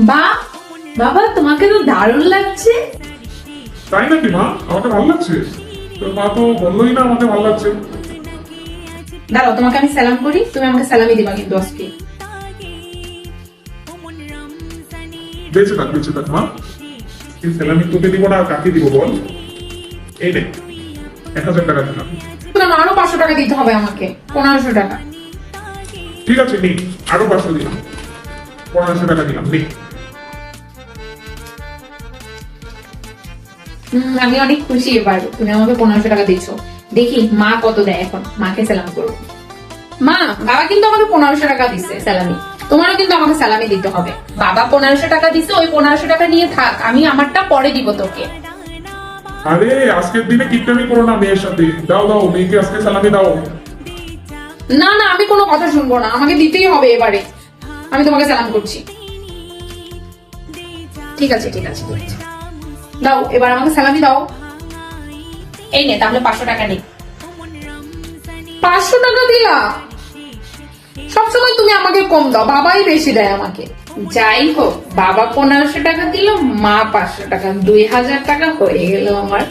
বা বাবা, তোমাকে তো দারুণ লাগছে। তাই নাকি মা? আমাকে ভালো লাগছে? তোর মা তো বললোই না আমাকে ভালো লাগছে। দাঁড়াও, তোমাকে আমি সালাম করি, তুমি আমাকে সালামি দিবা কিন্তু আজকে। বেঁচে থাক মা। এই স্যালামি তোকে দিব না আর কাকে দিব বল? এই নে, 1000 টাকা দিলাম। না, আরো 500 টাকা দিতে হবে আমাকে, 1500 টাকা। ঠিক আছে নে, আরো 500 দিলাম, 1500 টাকা দিলাম নে। আমি অনেক খুশি এবার তুমি আমাকে 1500 টাকা দিচ্ছ। দেখি মা কত দেয় এখন, মাকে সালাম করবো। মা, বাবা কিন্তু আমাকে 1500 টাকা দিচ্ছে সালামি, তোমারও কিন্তু আমাকে সালামি দিতে হবে। বাবা 1500 টাকা দিচ্ছে, ওই 1500 টাকা নিয়ে থাক, আমি আমারটা পরে দিব তোকে। আরে আজকের দিনে কিপটামি করো না মেয়ের সাথে। দাও দাও, মেয়েকে আজকে সালামি দাও। না না, আমি কোনো কথা শুনবো না, আমাকে দিতেই হবে এবারে। আমি তোমাকে সালাম করছি। ঠিক আছে ঠিক আছে ঠিক আছে, দাও এবার আমাকে সালামি দাও। এই নে তাহলে 500 টাকা নেই। 500 টাকা দিলা? সবসময় তুমি আমাকে কম দাও, বাবাই বেশি দেয় আমাকে। যাই হোক, বাবা 1500 টাকা দিল, মা 500 টাকা, 2000 টাকা হয়ে গেল আমার।